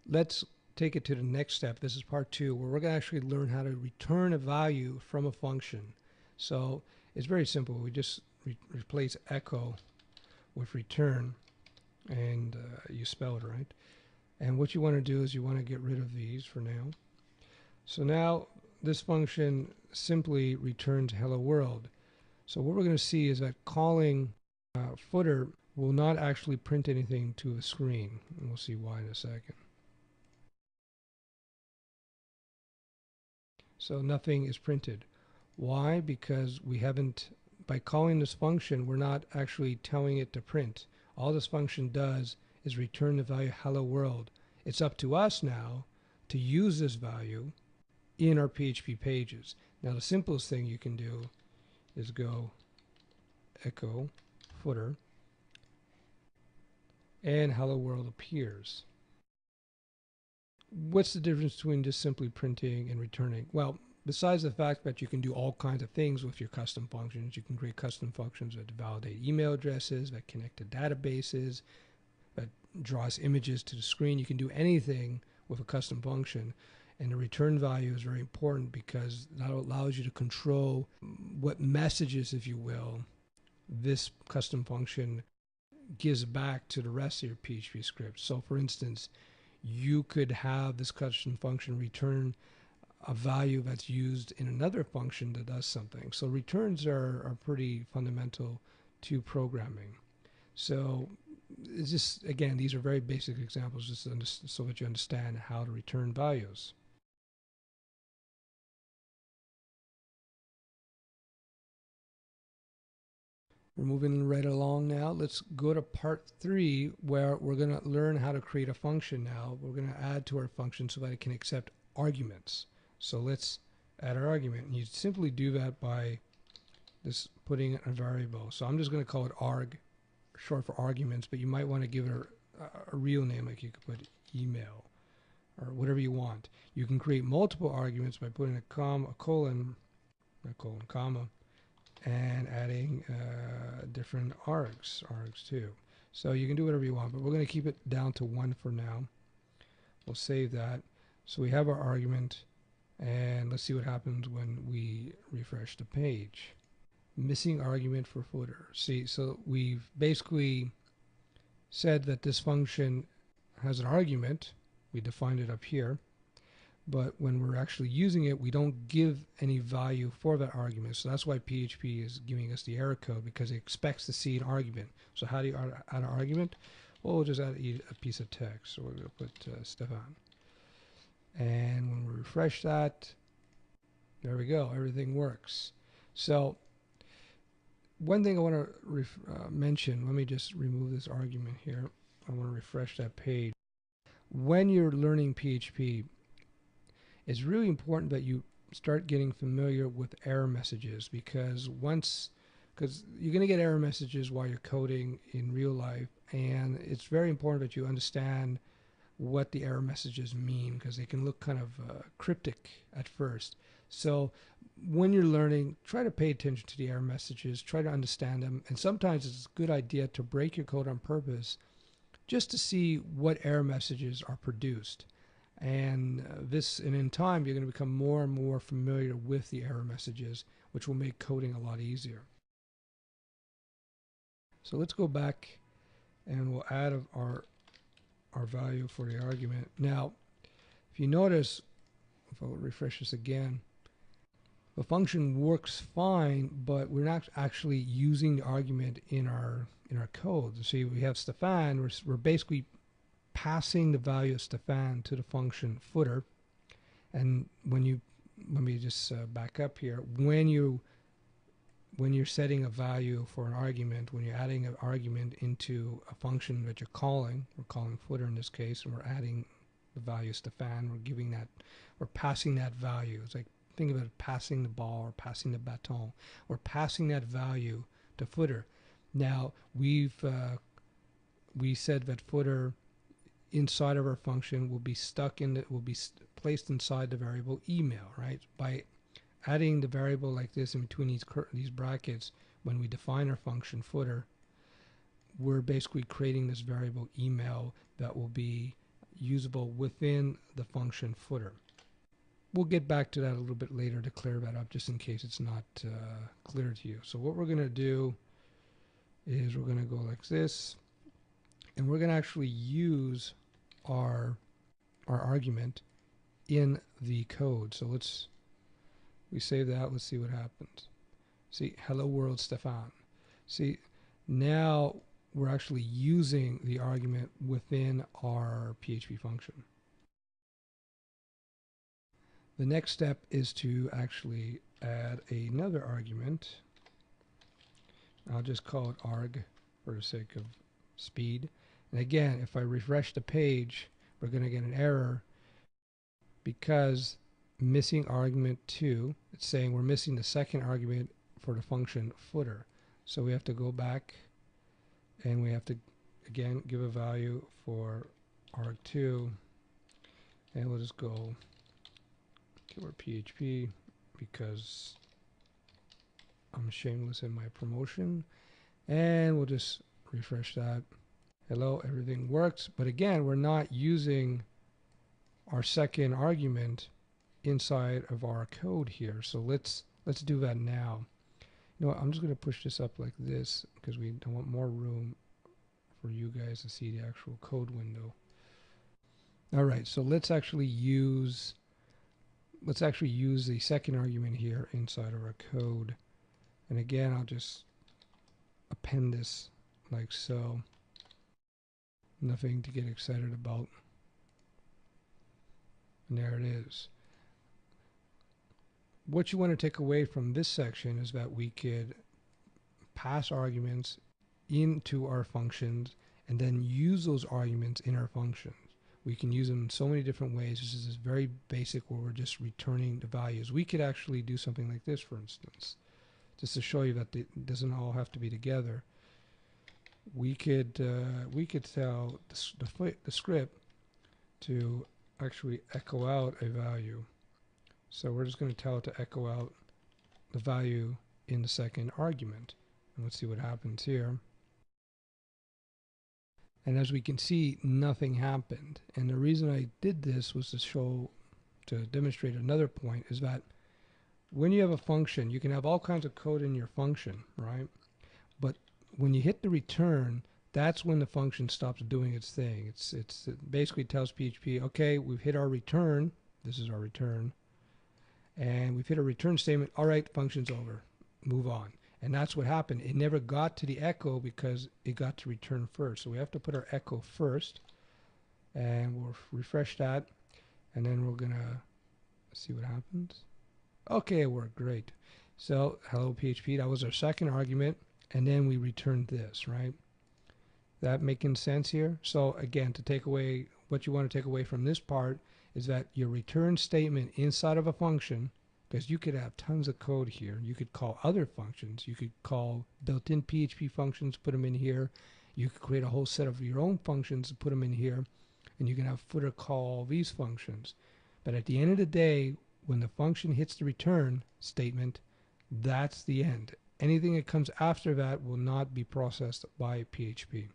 let's take it to the next step. This is part 2, where we're going to actually learn how to return a value from a function. So it's very simple. We just replace echo with return, and you spell it right. And what you want to do is you want to get rid of these for now. So now this function simply returns hello world. So what we're going to see is that calling footer will not actually print anything to a screen, and we'll see why in a second. So nothing is printed. Why? Because we haven't, by calling this function, we're not actually telling it to print. All this function does is return the value hello world. It's up to us now to use this value in our PHP pages. Now the simplest thing you can do is go echo footer, and hello world appears. What's the difference between just simply printing and returning? Well, besides the fact that you can do all kinds of things with your custom functions, you can create custom functions that validate email addresses, that connect to databases, that draws images to the screen. You can do anything with a custom function. And the return value is very important because that allows you to control what messages, if you will, this custom function gives back to the rest of your PHP script. So for instance, you could have this custom function return a value that's used in another function that does something. So returns are pretty fundamental to programming. So it's just, again, these are very basic examples just so that you understand how to return values. We're moving right along now. Let's go to part 3, where we're going to learn how to create a function now. We're going to add to our function so that it can accept arguments. So let's add our argument. And you simply do that by just putting a variable. So I'm just going to call it arg, short for arguments, but you might want to give it a real name, like you could put email or whatever you want. You can create multiple arguments by putting a colon, comma, and adding different args too. So you can do whatever you want, but we're going to keep it down to 1 for now. We'll save that. So we have our argument, and let's see what happens when we refresh the page. Missing argument for footer. See, so we've basically said that this function has an argument. We defined it up here. But when we're actually using it, we don't give any value for that argument. So that's why PHP is giving us the error code, because it expects to see an argument. So how do you add an argument? Well, we'll just add a piece of text. So we're going to put Stefan. And when we refresh that, there we go. Everything works. So one thing I want to mention, let me just remove this argument here. I want to refresh that page. When you're learning PHP, it's really important that you start getting familiar with error messages, because you're going to get error messages while you're coding in real life, and it's very important that you understand what the error messages mean, because they can look kind of cryptic at first. So when you're learning, try to pay attention to the error messages, try to understand them, and sometimes it's a good idea to break your code on purpose just to see what error messages are produced. And in time, you're going to become more and more familiar with the error messages, which will make coding a lot easier. So let's go back and we'll add our value for the argument. Now, if you notice, if I refresh this again, the function works fine, but we're not actually using the argument in our code. See, we have Stefan. We're basically passing the value of Stefan to the function footer. And let me just back up here. When you're setting a value for an argument, when you're adding an argument into a function that you're calling, we're calling footer in this case, and we're adding the value Stefan, we're passing that value. It's like, think of it as passing the ball or passing the baton. We're passing that value to footer. Now, we said that footer inside of our function will be placed inside the variable email, right? By adding the variable like this in between these brackets, when we define our function footer, we're basically creating this variable email that will be usable within the function footer. We'll get back to that a little bit later to clear that up, just in case it's not clear to you. So what we're going to do is we're going to go like this, and we're going to actually use our argument in the code. So we save that. Let's see what happens. See, hello world, Stefan. See, now we're actually using the argument within our PHP function. The next step is to actually add another argument. I'll just call it arg for the sake of speed. And again, if I refresh the page, we're going to get an error because missing argument 2, it's saying we're missing the second argument for the function footer. So we have to go back and we have to again give a value for arg2, and we'll just go give our PHP because I'm shameless in my promotion, and we'll just refresh that. Hello, everything works, but again, we're not using our second argument inside of our code here. So let's do that now. You know what, I'm just going to push this up like this because we don't want more room for you guys to see the actual code window. All right, so let's actually use the second argument here inside of our code. And again, I'll just append this like so. Nothing to get excited about. And there it is. What you want to take away from this section is that we could pass arguments into our functions and then use those arguments in our functions. We can use them in so many different ways. This is very basic where we're just returning the values. We could actually do something like this, for instance, just to show you that it doesn't all have to be together. We could tell the script to actually echo out a value. So we're just going to tell it to echo out the value in the second argument. And let's see what happens here. And as we can see, nothing happened. And the reason I did this was to demonstrate another point, is that when you have a function, you can have all kinds of code in your function, right? But when you hit the return, that's when the function stops doing its thing. It basically tells PHP, okay, we've hit our return. This is our return. And we've hit a return statement. All right, function's over. Move on. And that's what happened. It never got to the echo because it got to return first. So we have to put our echo first. And we'll refresh that. And then we're going to see what happens. Okay, it worked. Great. So hello PHP, that was our second argument. And then we returned this, right? That making sense here? So again, to take away, what you want to take away from this part is that your return statement inside of a function, because you could have tons of code here. You could call other functions. You could call built-in PHP functions, put them in here. You could create a whole set of your own functions and put them in here. And you can have footer call these functions. But at the end of the day, when the function hits the return statement, that's the end. Anything that comes after that will not be processed by PHP.